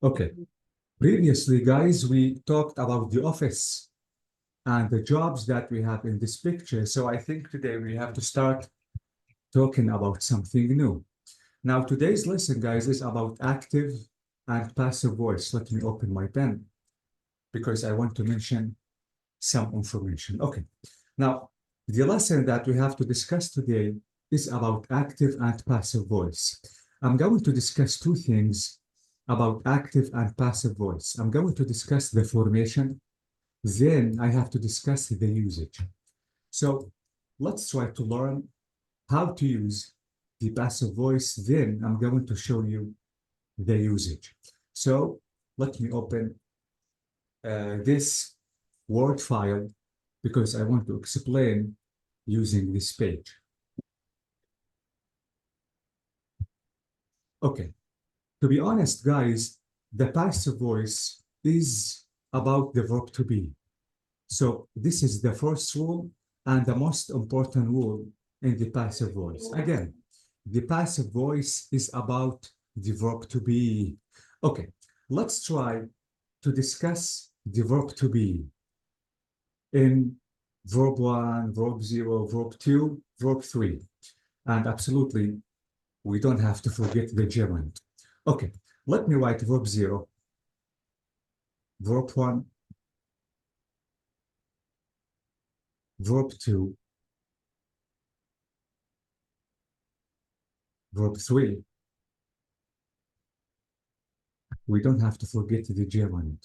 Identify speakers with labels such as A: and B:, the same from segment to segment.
A: Okay. Previously, guys, we talked about the office and the jobs that we have in this picture. So I think today we have to start talking about something new. Now, today's lesson, guys, is about active and passive voice. Let me open my pen because I want to mention some information. Okay. Now, the lesson that we have to discuss today is about active and passive voice. I'm going to discuss two things about active and passive voice. I'm going to discuss the formation, then I have to discuss the usage. So let's try to learn how to use the passive voice. Then I'm going to show you the usage. So let me open this Word file because I want to explain using this page. Okay, to be honest, guys, the passive voice is about the verb to be. So this is the first rule and the most important rule in the passive voice. Again, the passive voice is about the verb to be. Okay, let's try to discuss the verb to be in verb 1, verb 0, verb 2, verb 3. And absolutely, we don't have to forget the gerund. Okay, let me write verb 0, verb 1, verb 2, verb 3. We don't have to forget the gerund.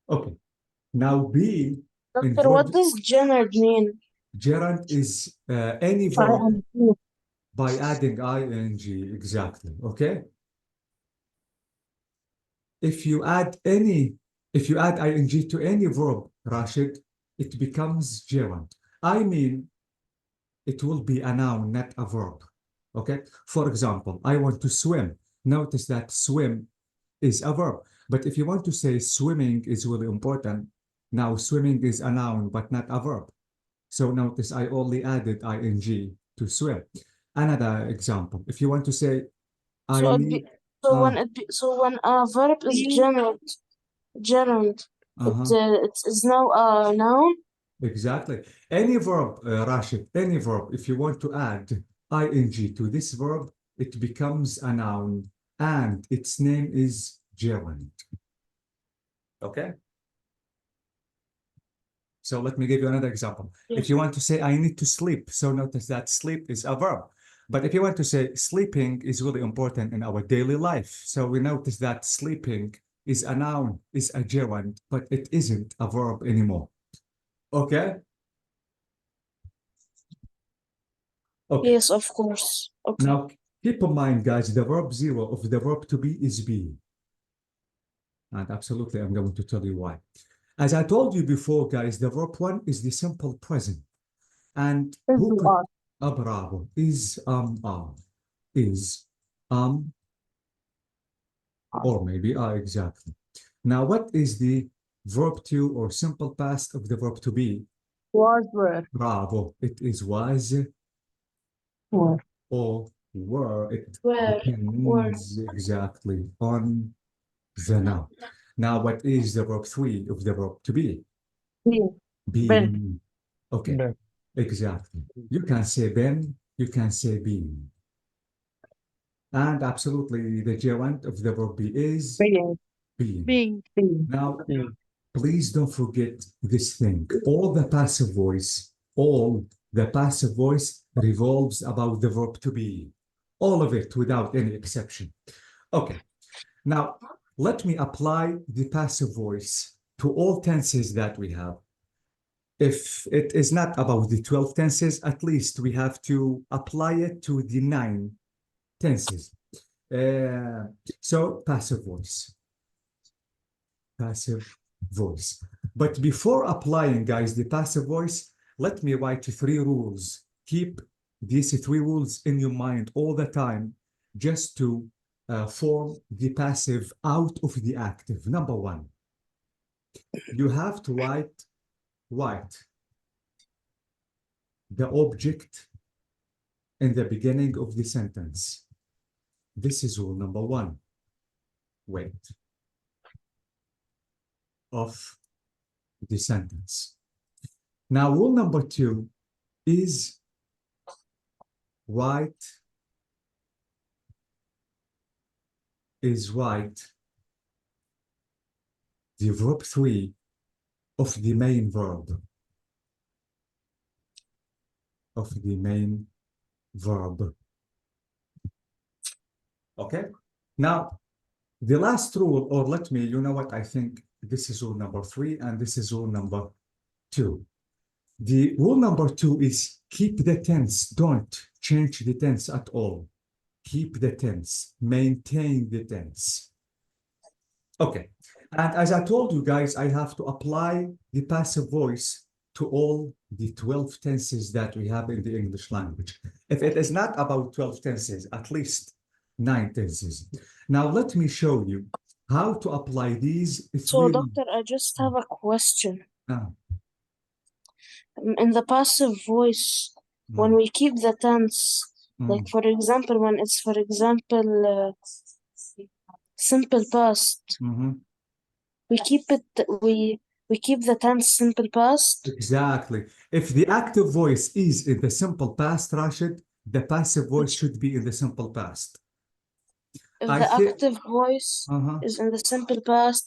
A: Okay, now be in
B: Doctor, what
A: verb,
B: does gerund mean?
A: gerund is any
B: I
A: verb
B: am here.
A: by adding ing, exactly, okay? If you add ing to any verb, Rashid, it becomes gerund. I mean, it will be a noun, not a verb, okay? For example, I want to swim. Notice that swim is a verb. But if you want to say swimming is really important, now swimming is a noun, but not a verb. So notice I only added ing to swim. Another example, if you want to say, I
B: So it
A: need,
B: be so
A: uh,
B: when a verb is gerund,
A: uh-huh,
B: it is now a noun.
A: exactly. Any verb, Rashid, any verb, if you want to add ing to this verb, it becomes a noun and its name is gerund. Okay? So let me give you another example. If
B: Yes.
A: you want to say, I need to sleep, so notice that sleep is a verb. But if you want to say sleeping is really important in our daily life, so we notice that sleeping is a noun, is a gerund, but it isn't a verb anymore. Okay? Okay.
B: Yes, of course. Okay.
A: Now, keep in mind, guys, the verb 0 of the verb to be is be. And absolutely, I'm going to tell you why. As I told you before, guys, the verb 1 is the simple present. And
B: Is
A: who
B: the
A: could,
B: are.
A: bravo, are, is, or maybe are, exactly. Now, what is the verb to or simple past of the verb to be?
B: Was were.
A: Bravo, it is was
B: Were.
A: or were. It
B: Were. Were.
A: depends exactly on the noun. Now, what is the verb 3 of the verb to be?
B: Been. Been.
A: Being. Okay,
B: Been.
A: exactly. You can say been, you can say being. And absolutely, the gerund of the verb be is
B: Being.
A: being.
B: Being. Being.
A: Now,
B: Being.
A: please don't forget this thing. All the passive voice revolves about the verb to be. All of it without any exception. Okay, now let me apply the passive voice to all tenses that we have. If it is not about the 12 tenses, at least we have to apply it to the 9 tenses. So passive voice, passive voice. But before applying, guys, the passive voice, let me write 3 rules. Keep these 3 rules in your mind all the time, just to form the passive out of the active. Number 1, you have to write the object in the beginning of the sentence. This is rule number one. Wait. Of the sentence. Now, rule number two is write the verb three of the main verb. Of the main verb. Okay? Now, the last rule, or let me, you know what, I think this is rule number three and this is rule number two. The rule number two is keep the tense. Don't change the tense at all. Keep the tense. Maintain the tense. Okay. And as I told you guys, I have to apply the passive voice to all the 12 tenses that we have in the English language. If it is not about 12 tenses, at least 9 tenses. Now, let me show you how to apply these
B: So,
A: three.
B: doctor, I just have a question.
A: Ah,
B: In the passive voice, when we keep the tense, like
A: mm.
B: for example, when it's for example simple past,
A: Mhm.
B: we keep the tense simple past.
A: Exactly. If the active voice is in the simple past, Rashid, the passive voice should be in the simple past.
B: If
A: I
B: the
A: think.
B: active voice is in the simple past,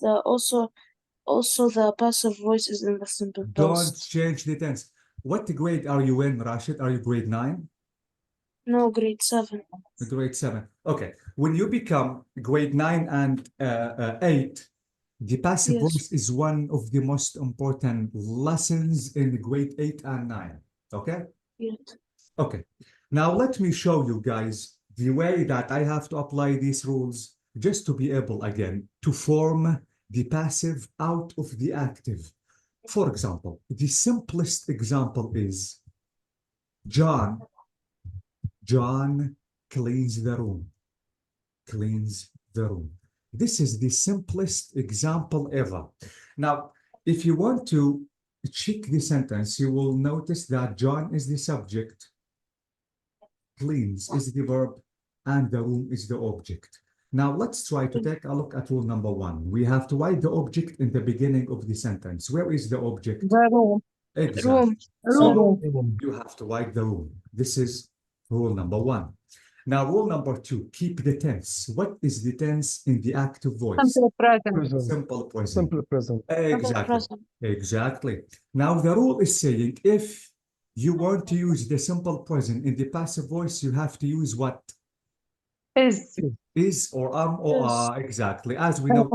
B: also the passive voice is in the simple
A: Don't
B: past.
A: change the tense. What grade are you in, Rashid? Are you grade 9?
B: No, grade 7.
A: Grade 7. Okay. When you become grade 9 and 8, the passive
B: Yes.
A: voice is one of the most important lessons in grade 8 and 9. Okay?
B: Yes.
A: Okay. Now let me show you guys the way that I have to apply these rules just to be able again to form the passive out of the active. For example, the simplest example is John cleans the room. Cleans the room. This is the simplest example ever. Now, if you want to check the sentence, you will notice that John is the subject, cleans is the verb, and the room is the object. Now, let's try to take a look at rule number one. We have to write the object in the beginning of the sentence. Where is the object?
B: The room.
A: Exactly.
B: Room.
A: So you have to write the room. This is rule number one. Now, rule number two, keep the tense. What is the tense in the active voice?
B: Simple present.
C: Present.
A: Simple present.
C: Simple present.
A: Exactly.
B: Present.
A: Exactly. Now, the rule is saying if you want to use the simple present in the passive voice, you have to use what? Is or or are, exactly, as we know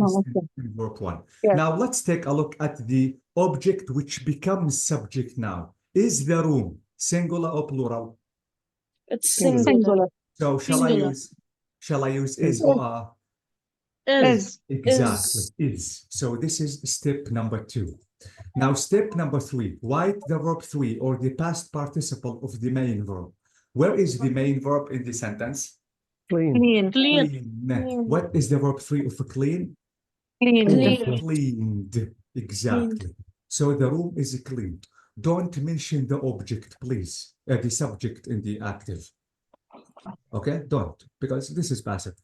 A: in verb one.
B: Yes.
A: Now, let's take a look at the object which becomes subject now. Is the room singular or plural?
B: It's
C: Singular.
B: singular.
A: So shall I use is
C: Is.
A: or are?
B: Is.
A: Exactly, is. So this is step number two. Now, step number three, write the verb three or the past participle of the main verb. Where is the main verb in the sentence?
C: Clean.
A: Clean. What is the verb three of clean? Cleaned. Exactly. So the room is cleaned. Don't mention the object, please. The subject in the active. Okay, don't, because this is passive.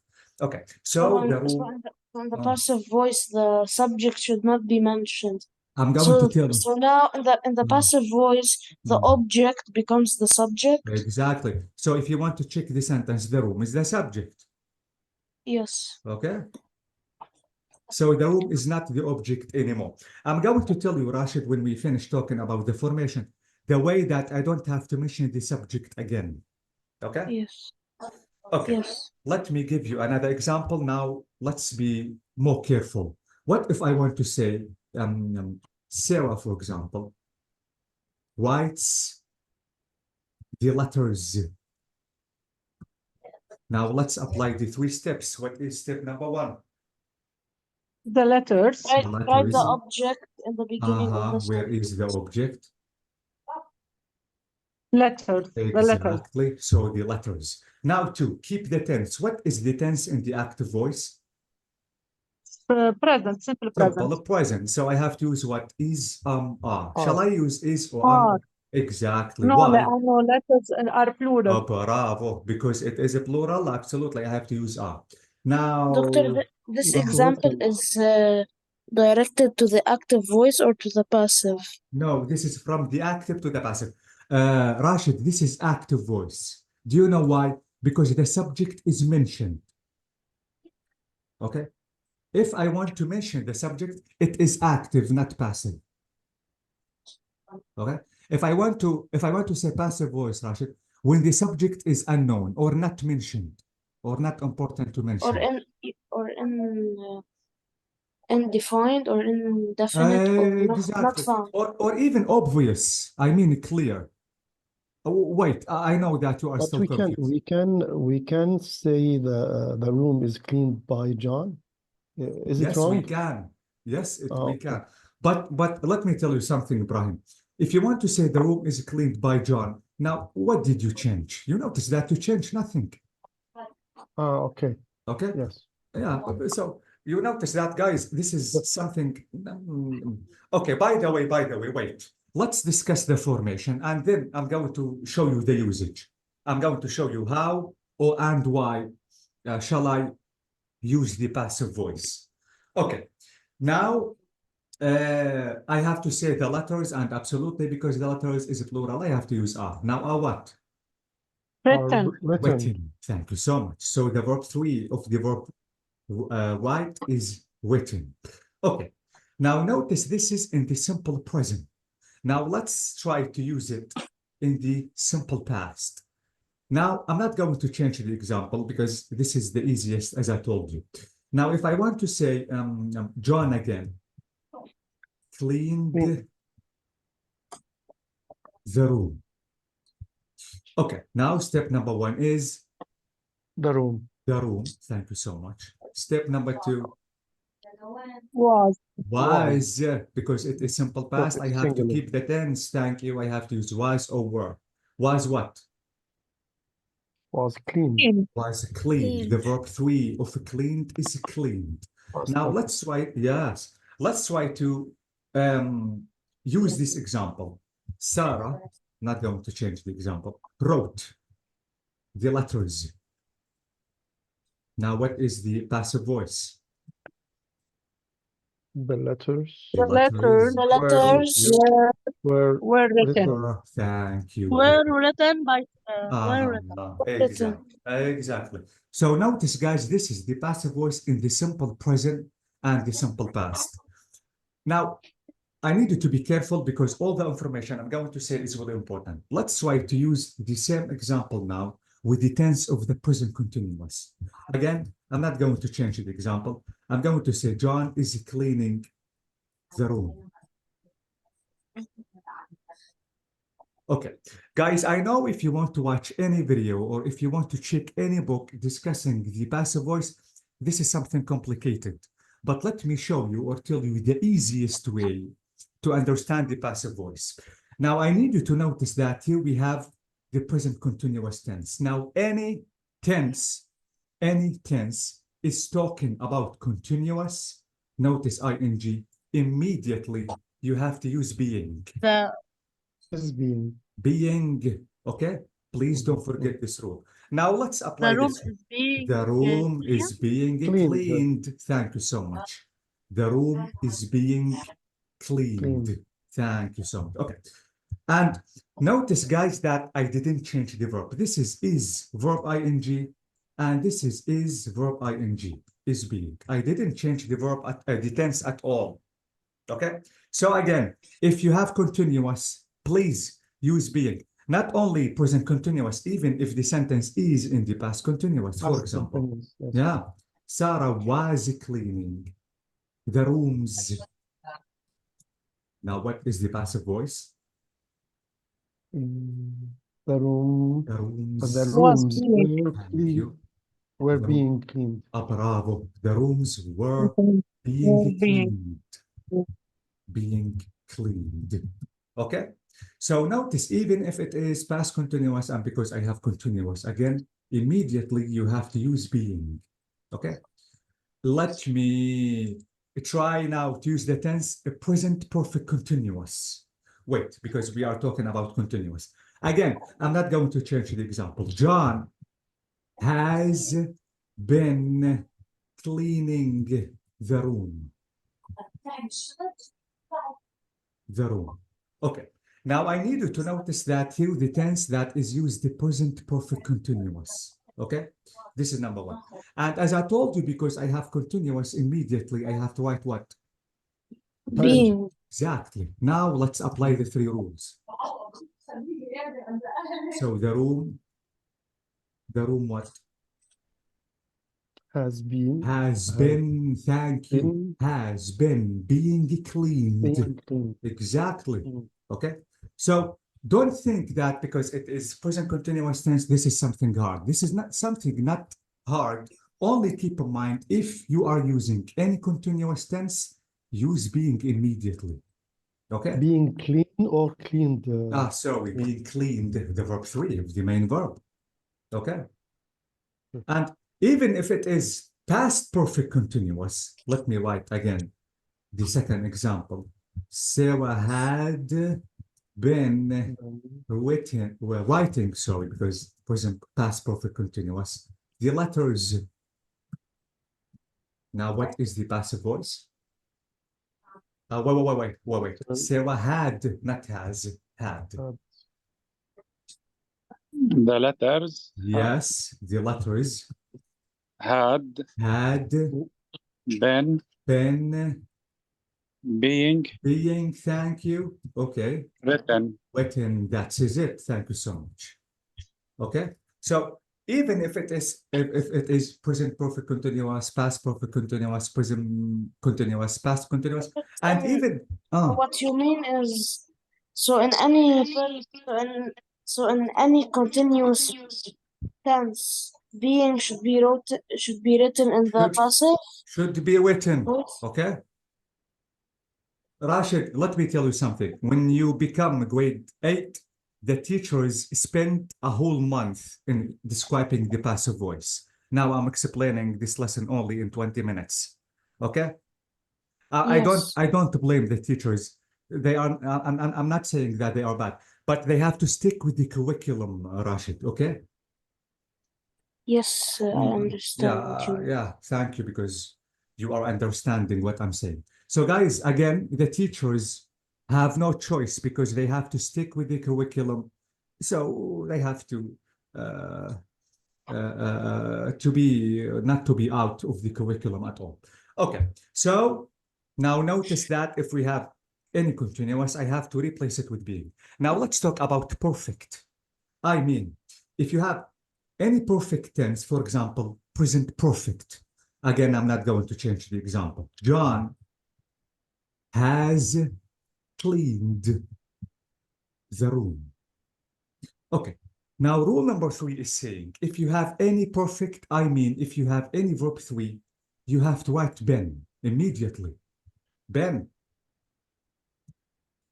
A: Okay, so the room.
B: In the passive voice, the subject should not be mentioned.
A: I'm going to tell you.
B: So now in the passive voice, the object becomes the subject.
A: Exactly. So if you want to check the sentence, the room is the subject.
B: Yes.
A: Okay. So the room is not the object anymore. I'm going to tell you, Rashid, when we finish talking about the formation, the way that I don't have to mention the subject again. Okay?
B: Yes.
A: Okay.
B: Yes.
A: Let me give you another example. Now, let's be more careful. What if I want to say, Sarah, for example, writes the letters. Now, let's apply the 3 steps. What is step number 1?
B: The letters. Write
A: letters.
B: the object in the beginning of the
A: Where
B: sentence.
A: is the object?
B: Letters.
A: Exactly. So the letters. Now, 2, keep the tense. What is the tense in the active voice?
B: Present. Simple present.
A: Simple present. So I have to use what is, are.
C: Are.
A: Shall I use is or
B: Are.
A: Exactly.
C: No,
A: Why?
C: لأنه letters are plural.
A: Oh, bravo. Because it is a plural. Absolutely. I have to use are. Now,
B: Doctor, this
D: But
B: example
D: written.
B: is directed to the active voice or to the passive?
A: no, this is from the active to the passive. Rashid, this is active voice. Do you know why? Because the subject is mentioned. Okay. If I want to mention the subject, it is active, not passive. Okay. If I want to say passive voice, Rashid, when the subject is unknown or not mentioned or not important to
B: Or
A: mention.
B: undefined or indefinite or not
A: Exactly.
B: found.
A: Or even obvious. I mean clear. Oh, wait, I know that you are
D: But
A: still confused.
D: we can say the room is cleaned by John. Is it
A: Yes,
D: wrong?
A: we can. Yes, we
D: Okay.
A: can. But let me tell you something, Ibrahim. If you want to say the room is cleaned by John, now what did you change? You notice that you changed nothing.
D: Okay.
A: Okay.
D: Yes.
A: Yeah. So you notice that, guys. This is
D: But
A: something. Okay. By the way, wait. Let's discuss the formation, and then I'm going to show you the usage. I'm going to show you how or and why shall I use the passive voice. Okay. Now I have to say the letters, and absolutely because the letters is plural, I have to use are. Now are what?
C: Written.
D: written.
A: Written. Thank you so much. So the verb 3 of the verb write is written. Okay. Now notice this is in the simple present. Now let's try to use it in the simple past. Now I'm not going to change the example because this is the easiest, as I told you. Now if I want to say John again cleaned the room. Okay. Now step number 1 is
D: The room.
A: the room. Thank you so much. Step number 2
C: Was.
A: was, because it is simple past, I have to
D: Singular.
A: keep the tense. Thank you. I have to use was or were. Was what?
D: Was clean.
C: Clean.
A: Was cleaned. The
B: Cleaned.
A: verb 3 of cleaned is cleaned.
D: Past
A: Now
D: perfect.
A: let's try, yes, let's try to use this example. Sarah, not going to change the example, wrote the letters. Now what is the passive voice?
D: The letters
C: The letters
B: The
A: Thank
B: letters
A: you.
C: were written.
A: Thank you.
C: Were written by were written.
B: written.
A: Exactly. So notice, guys, this is the passive voice in the simple present and the simple past. Now, I need you to be careful because all the information I'm going to say is really important. Let's try to use the same example now with the tense of the present continuous. Again, I'm not going to change the example. I'm going to say John is cleaning the room. Okay, guys, I know if you want to watch any video or if you want to check any book discussing the passive voice, this is something complicated. But let me show you or tell you the easiest way to understand the passive voice. Now, I need you to notice that here we have the present continuous tense. Now, any tense is talking about continuous, notice ing, immediately you have to use being.
D: is being.
A: Being, okay? Please don't forget this rule. Now let's apply
C: The room
A: this.
C: is being
A: The room is being
D: Cleaned.
A: cleaned. Thank you so much. The room is being cleaned. Thank you so much. Okay. And notice, guys, that I didn't change the verb. This is verb ing, and this is verb ing, is being. I didn't change the verb at the tense at all. Okay. So again, if you have continuous, please use being. Not only present continuous, even if the sentence is in the past continuous, for
D: Past
A: example.
D: continuous, yes.
A: Yeah. Sarah was cleaning the rooms. Now, what is the passive voice?
D: The room.
A: The rooms.
D: The
C: was
D: rooms
C: being
D: were
A: Thank
D: clean.
A: you.
D: Were
A: The
D: being cleaned.
A: bravo. The rooms were being
C: were being
A: cleaned. Being cleaned. Okay. So notice, even if it is past continuous, and because I have continuous, again, immediately you have to use being. Okay. Let me try now to use the tense present perfect continuous. wait, because we are talking about continuous. Again, I'm not going to change the example. John has been cleaning the room. The room. Okay. Now I need you to notice that here the tense that is used the present perfect continuous. Okay. This is number one. And as I told you, because I have continuous immediately, I have to write what?
B: Being.
A: Exactly. Now let's apply the three rules. So the room what?
D: Has been.
A: Has been, thank you.
D: Been.
A: Has been being cleaned.
D: Being cleaned.
A: Exactly.
D: Mm.
A: Okay. So don't think that because it is present continuous tense, this is something hard. This is not something not hard. Only keep in mind if you are using any continuous tense, use being immediately. Okay.
D: Being clean or cleaned.
A: Sorry, being cleaned, the verb 3 of the main verb. Okay. And even if it is past perfect continuous, let me write again the second example. Sarah had been writing, sorry, because present past perfect continuous, the letters. Now, what is the passive voice? Wait. Sarah had, not has, had.
E: The letters
A: Yes, the letters
E: had
A: had
E: been
A: being,
E: being
A: thank you. Okay.
E: written.
A: Written, that is it. Thank you so much. Okay. So even if it is present perfect continuous, past perfect continuous, present continuous, past continuous, and even
B: What you mean is, so in any continuous tense, being should be written in the passive.
A: should be written.
B: voice.
A: Okay. Rashid, let me tell you something. When you become grade 8, the teachers spend a whole month in describing the passive voice. Now I'm explaining this lesson only in 20 minutes. Okay?
B: Yes.
A: I don't blame the teachers. They are. I'm not saying that they are bad, but they have to stick with the curriculum, Rashid. Okay?
B: Yes, I understand what you mean.
A: Yeah. Thank you, because you are understanding what I'm saying. So, guys, again, the teachers have no choice because they have to stick with the curriculum. So they have to be not to be out of the curriculum at all. Okay. So now notice that if we have any continuous, I have to replace it with being. Now let's talk about perfect. I mean, if you have any perfect tense, for example, present perfect. Again, I'm not going to change the example. John has cleaned the room. Okay. Now, rule number 3 is saying, if you have any perfect, I mean, if you have any verb 3, you have to write been immediately. Been.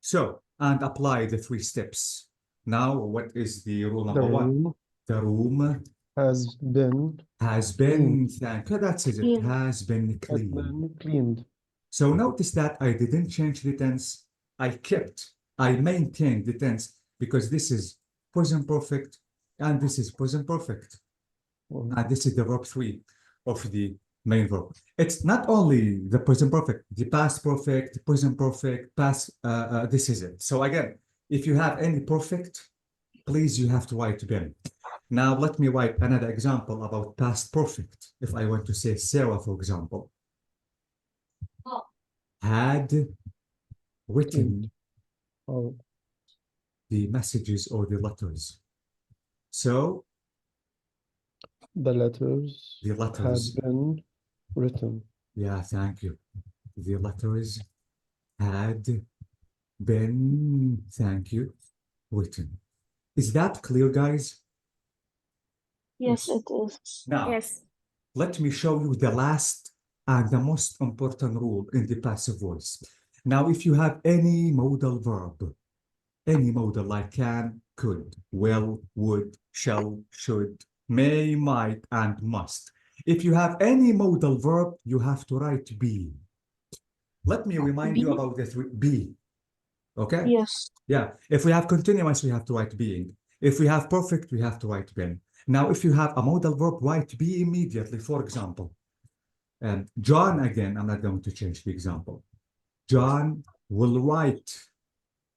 A: So, and apply the 3 steps. Now, what is the rule number 1? The room
D: has been
A: thank you. That's it. It has been cleaned. So notice that I didn't change the tense. I maintained the tense because this is present perfect and this is present perfect. And this is the verb 3 of the main verb. It's not only the present perfect, the past perfect, present perfect, past, this is it. So again, if you have any perfect, please, you have to write been. Now, let me write another example about past perfect. If I want to say Sarah, for example, had written the messages or the letters. So,
D: the letters had been written.
A: Yeah, thank you. The letters had been, thank you, written. Is that clear, guys?
B: Yes, it is.
A: Now,
C: Yes.
A: let me show you the last and the most important rule in the passive voice. Now, if you have any modal verb, any modal like can, could, will, would, shall, should, may, might, and must. If you have any modal verb, you have to write be. Let me remind you about the 3 be. Okay?
B: Yes.
A: Yeah, if we have continuous, we have to write being. If we have perfect, we have to write been. Now, if you have a modal verb, write be immediately. For example, John, again, I'm not going to change the example. John will write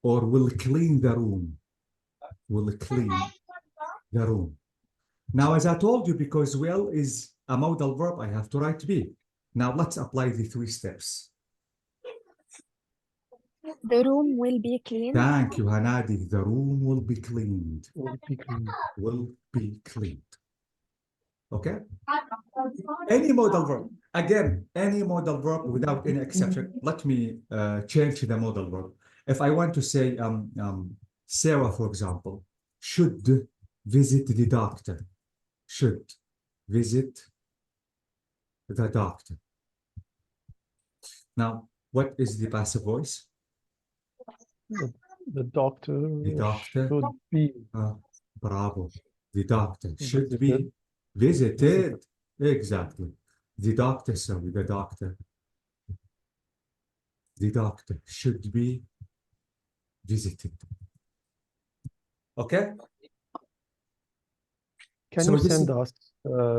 A: or will clean the room. Will clean the room. Now, as I told you, because will is a modal verb, I have to write be. Now, let's apply the 3 steps.
F: The room will be cleaned.
A: Thank you, Hanadi. The room will be cleaned.
D: Will be clean.
A: Will be cleaned. Okay? Any modal verb. Again, any modal verb without any exception. Let me change the modal verb. If I want to say Sarah, for example, should visit the doctor. Should visit the doctor. Now, what is the passive voice?
D: The doctor should be.
A: Bravo. The doctor should be visited. Exactly. The doctor, sorry, the doctor. The doctor should be visited. Okay?
D: Can
A: So
D: you
A: this
D: send
A: is-
D: us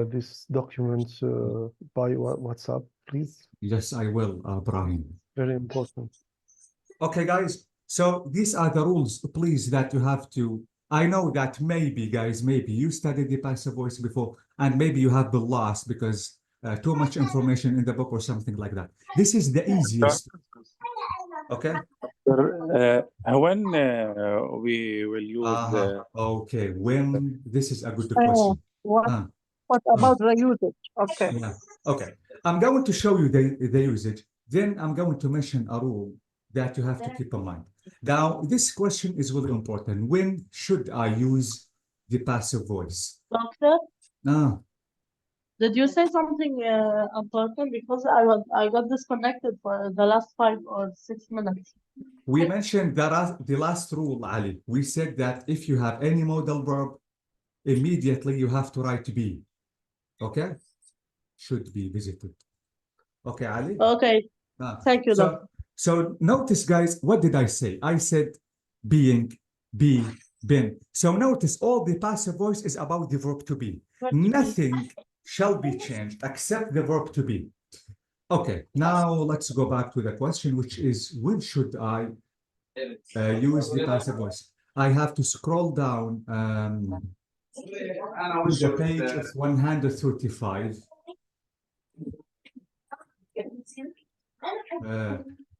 D: this document by WhatsApp, please?
A: Yes, I will, Brahim.
D: Very important.
A: Okay, guys. So these are the rules, please, that you have to. I know that maybe, guys, maybe you studied the passive voice before, and maybe you have been lost because too much information in the book or something like that. This is the easiest. Okay.
E: When we will use
A: Okay. When this is a good
C: Oh,
A: question.
C: what about the usage? Okay.
A: Yeah. Okay. I'm going to show you the usage. Then I'm going to mention a rule that you have to keep in mind. Now, this question is really important. When should I use the passive voice?
C: Doctor,
A: Ah,
C: did you say something important? Because I got disconnected for the last 5 or 6 minutes.
A: we mentioned the last rule, Ali. We said that if you have any modal verb, immediately you have to write be. Okay? Should be visited. Okay, Ali?
C: Okay, thank you, Doctor.
A: So notice, guys, what did I say? I said being, be, been. So notice all the passive voice is about the verb to be. Nothing shall be changed except the verb to be. Okay, now let's go back to the question, which is when should I use the passive voice? I have to scroll down to the page of 135.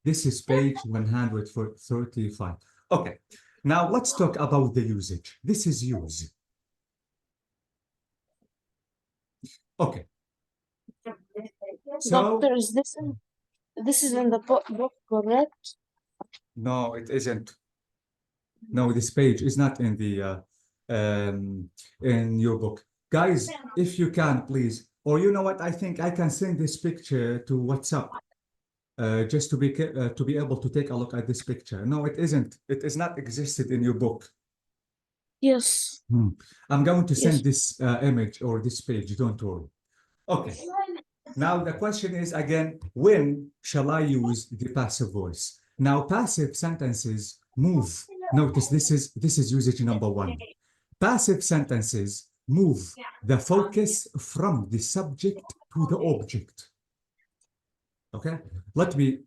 A: This is page 135. Okay, now let's talk about the usage. This is use. Okay. So,
B: Doctor, this is in the book, correct?
A: no, it isn't. No, this page is not in the in your book. Guys, if you can, please, or you know what, I think I can send this picture to WhatsApp. Just to be able to take a look at this picture. No, it isn't. It is not existed in your book.
B: Yes.
A: I'm going to send this image or this page. Don't worry. Okay. Now the question is again, when shall I use the passive voice? Now passive sentences move. Notice this is usage number 1. Passive sentences move the focus from the subject to the object. Okay,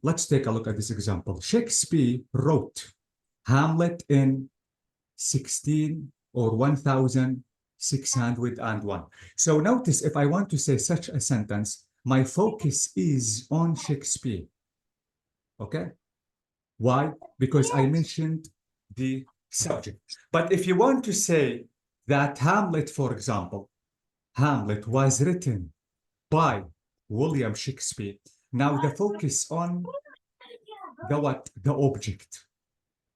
A: let's take a look at this example. Shakespeare wrote Hamlet in 1601. So notice if I want to say such a sentence, my focus is on Shakespeare. Okay, why? Because I mentioned the subject. But if you want to say that Hamlet, for example, Hamlet was written by William Shakespeare. Now the focus on the what? The object.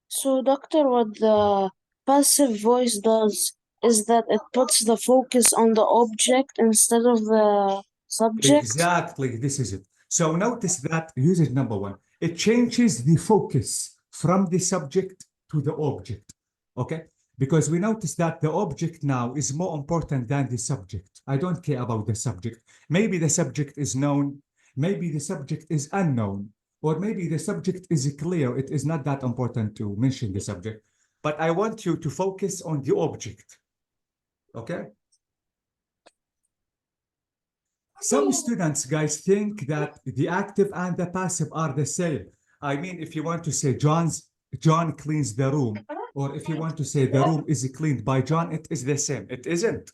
B: So, Doctor, what the passive voice does is that it puts the focus on the object instead of the subject.
A: Exactly, this is it. So notice that usage number 1, it changes the focus from the subject to the object. Okay? Because we notice that the object now is more important than the subject. I don't care about the subject. Maybe the subject is known. Maybe the subject is unknown, or maybe the subject is clear. It is not that important to mention the subject, but I want you to focus on the object. Okay? Some students, guys, think that the active and the passive are the same. I mean, if you want to say John cleans the room, or if you want to say the room is cleaned by John, it is the same. It isn't.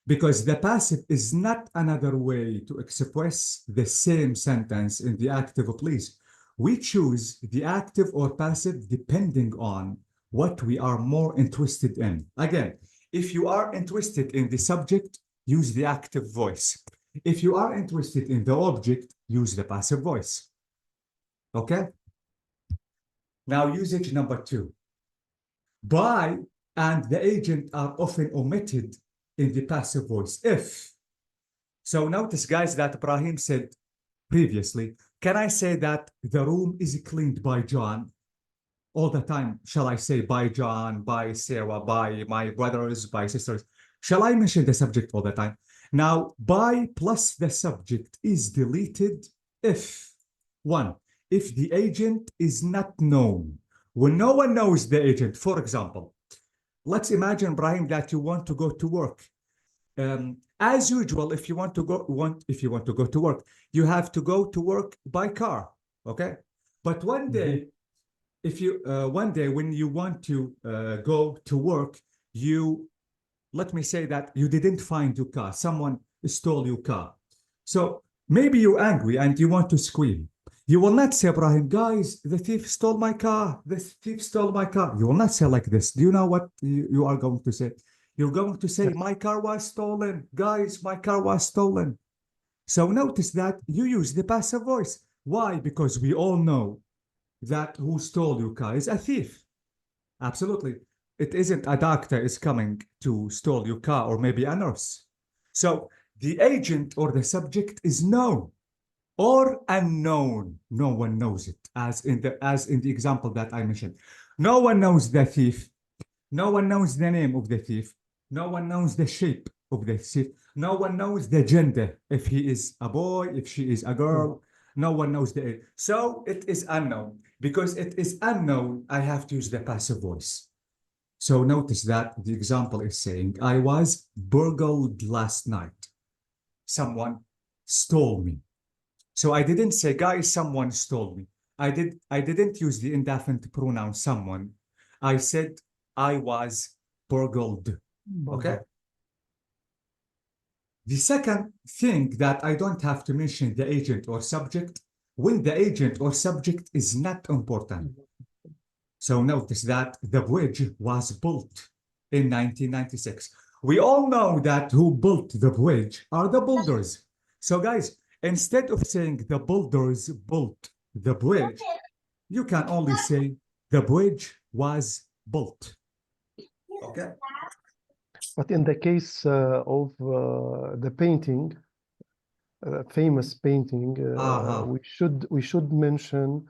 A: Because the passive is not another way to express the same sentence in the active, please. We choose the active or passive depending on what we are more interested in. Again, if you are interested in the subject, use the active voice. If you are interested in the object, use the passive voice. Okay? Now, usage number 2. By and the agent are often omitted in the passive voice. If. So notice, guys, that Ibrahim said previously, can I say that the room is cleaned by John all the time? Shall I say by John, by Sarah, by my brothers, by sisters? Shall I mention the subject all the time? Now, by plus the subject is deleted if, 1, if the agent is not known. When no one knows the agent, for example, let's imagine, Ibrahim, that you want to go to work. As usual, if you want to go to work, you have to go to work by car, okay? But one day, if you one day when you want to go to work, let me say that you didn't find your car. Someone stole your car. So maybe you're angry and you want to scream. You will not say, Ibrahim, guys, the thief stole my car. The thief stole my car. You will not say like this. Do you know what you are going to say? You're going to say, my car was stolen. Guys, my car was stolen. So notice that you use the passive voice. Why? Because we all know that who stole your car is a thief. Absolutely. It isn't a doctor is coming to steal your car, or maybe a nurse. So the agent or the subject is known or unknown. No one knows it, as in the example that I mentioned. No one knows the thief. No one knows the name of the thief. No one knows the shape of the thief. No one knows the gender, if he is a boy, if she is a girl. No one knows the age. So it is unknown. Because it is unknown, I have to use the passive voice. So notice that the example is saying, I was burgled last night. Someone stole me. So I didn't say, guys, someone stole me. I didn't use the indefinite pronoun someone. I said I was burgled. Okay? The second thing that I don't have to mention the agent or subject when the agent or subject is not important. So notice that the bridge was built in 1996. We all know that who built the bridge are the builders. So guys, instead of saying the builders built the bridge, you can only say the bridge was built. Okay?
D: But in the case of the painting, famous painting, we should mention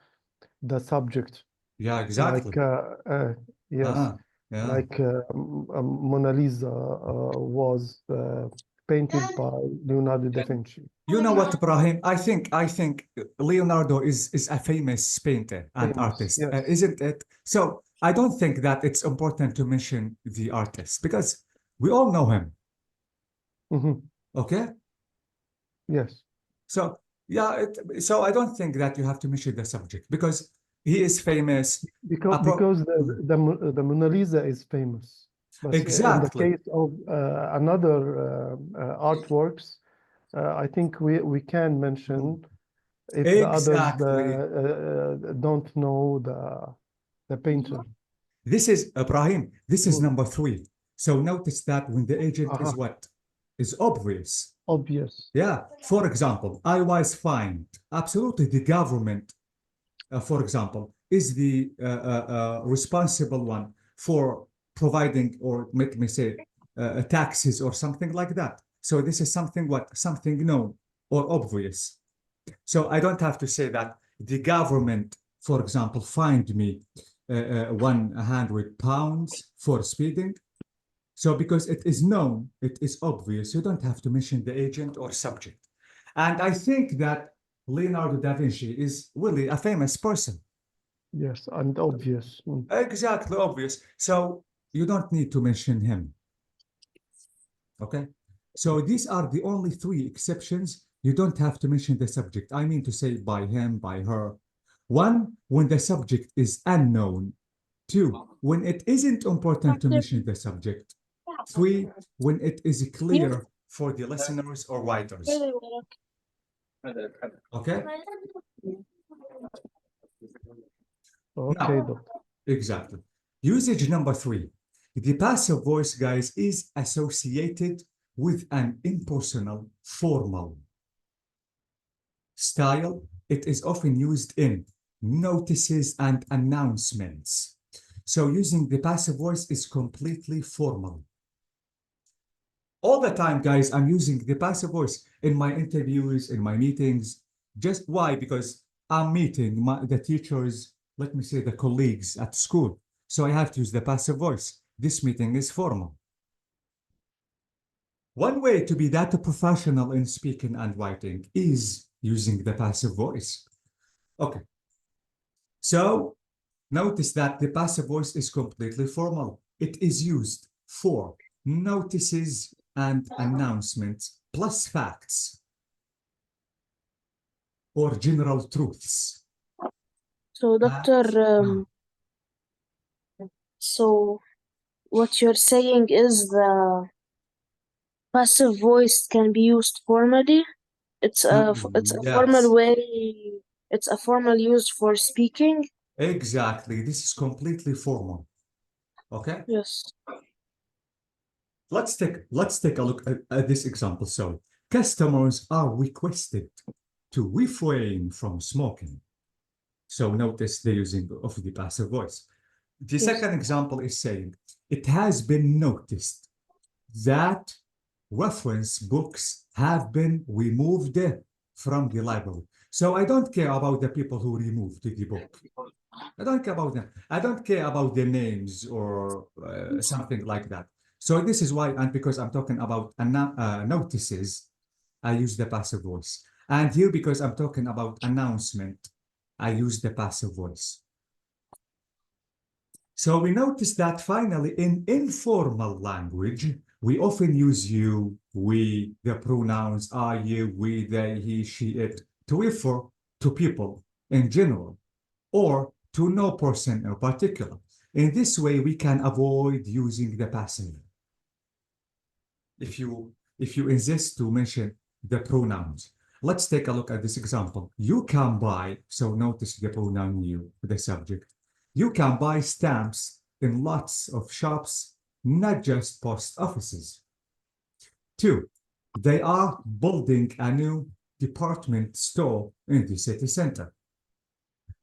D: the subject.
A: Yeah, exactly.
D: Like yes, like Mona Lisa was painted by Leonardo da Vinci.
A: You know what, Ibrahim? I think Leonardo is a famous painter and artist,
D: yes.
A: isn't it? So I don't think that it's important to mention the artist because we all know him. Okay?
D: Yes.
A: So yeah, so I don't think that you have to mention the subject because he is famous.
D: Because the Mona Lisa is famous. But
A: exactly.
D: in the case of another artworks, I think we can mention if the others don't know the painter.
A: This is Ibrahim. This is number 3. So notice that when the agent is what? Is obvious.
D: Obvious.
A: Yeah. For example, I was fined. Absolutely, the government, for example, is the responsible one for providing, or let me say, taxes or something like that. So this is something something known or obvious. So I don't have to say that the government, for example, fined me 100 pounds for speeding. So because it is known, it is obvious, you don't have to mention the agent or subject. And I think that Leonardo da Vinci is really a famous person.
D: Yes, and obvious.
A: Exactly, obvious. So you don't need to mention him. Okay? So these are the only three exceptions. You don't have to mention the subject. I mean to say by him, by her. One, when the subject is unknown. Two, when it isn't important to mention the subject. Three, when it is clear for the listeners or writers. Okay?
D: Okay,
A: Now,
D: doctor.
A: exactly. Usage number three. The passive voice, guys, is associated with an impersonal, formal style. It is often used in notices and announcements. So using the passive voice is completely formal. All the time, guys, I'm using the passive voice in my interviews, in my meetings. Just why? Because I'm meeting the teachers, let me say the colleagues at school. So I have to use the passive voice. This meeting is formal. One way to be that professional in speaking and writing is using the passive voice. Okay. So notice that the passive voice is completely formal. It is used for notices and announcements plus facts or general truths.
B: So, Doctor, so what you're saying is the passive voice can be used formally. It's a formal
A: Yes,
B: way. It's a formal use for speaking.
A: exactly. This is completely formal. Okay.
B: Yes.
A: Let's take a look at this example. So customers are requested to refrain from smoking. So notice the using of the passive voice. The second example is saying, it has been noticed that reference books have been removed from the library. So I don't care about the people who removed the book. I don't care about them. I don't care about their names or something like that. So this is why, and because I'm talking about notices, I use the passive voice. And here, because I'm talking about announcement, I use the passive voice. So we notice that finally in informal language, we often use you, we, the pronouns I, you, we, they, he, she, it, to refer to people in general, or to no person in particular. In this way, we can avoid using the passive. If you insist to mention the pronouns, let's take a look at this example. You can buy, so notice the pronoun you, the subject. You can buy stamps in lots of shops, not just post offices. Two, they are building a new department store in the city center.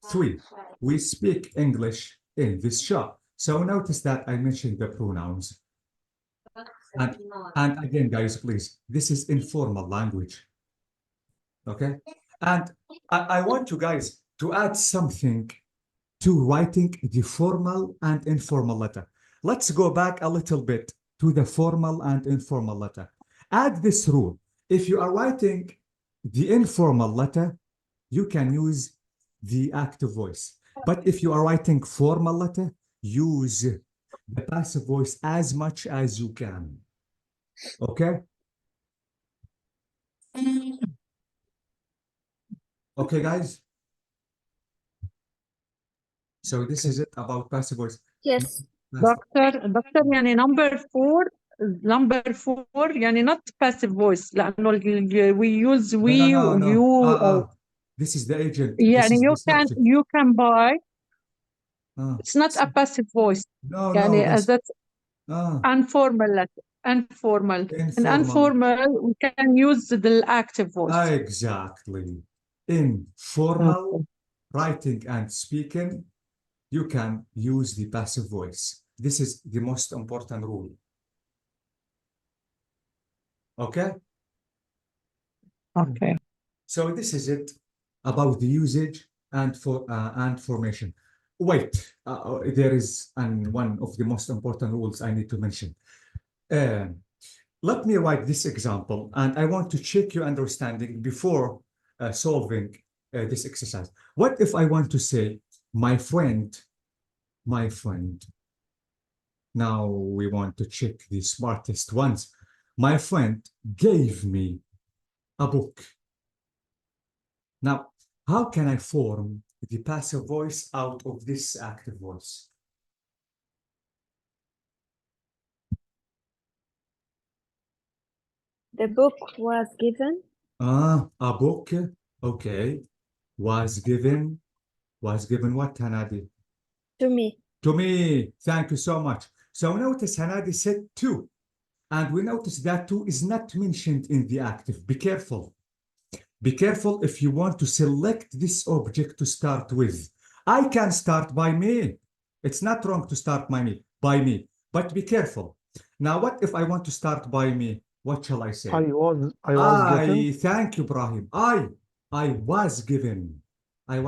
A: Three, we speak English in this shop. So notice that I mentioned the pronouns. And again, guys, please, this is informal language. Okay? And I want you guys to add something to writing the formal and informal letter. Let's go back a little bit to the formal and informal letter. Add this rule. If you are writing the informal letter, you can use the active voice. But if you are writing formal letter, use the passive voice as much as you can. Okay? Okay, guys? So this is it about passive voice.
F: Yes.
C: دكتور يعني number 4 يعني not passive voice لأنه we use
A: No,
C: we
A: no, no,
C: you
A: no. This is the agent. This
C: يعني
A: is the subject.
C: you can buy.
A: Ah.
C: It's not a passive voice.
A: No,
C: يعني
A: no,
C: that's informal letter. Informal. In informal, we can use the active voice.
A: Exactly. In formal writing and speaking, you can use the passive voice. This is the most important rule. Okay?
C: Okay.
A: So this is it about the usage and formation. Wait, there is one of the most important rules I need to mention. Let me write this example, and I want to check your understanding before solving this exercise. What if I want to say, my friend, now we want to check the smartest ones. My friend gave me a book. Now, how can I form the passive voice out of this active voice?
F: The book was given
A: A book, okay, was given what, Hanadi?
F: to me.
A: To me, thank you so much. So notice Hanadi said two, and we notice that two is not mentioned in the active. Be careful. Be careful if you want to select this object to start with. I can start by me. It's not wrong to start by me, but be careful. Now, what if I want to start by me? What shall I say?
D: I was given.
A: Thank you, Ibrahim. I was given. I was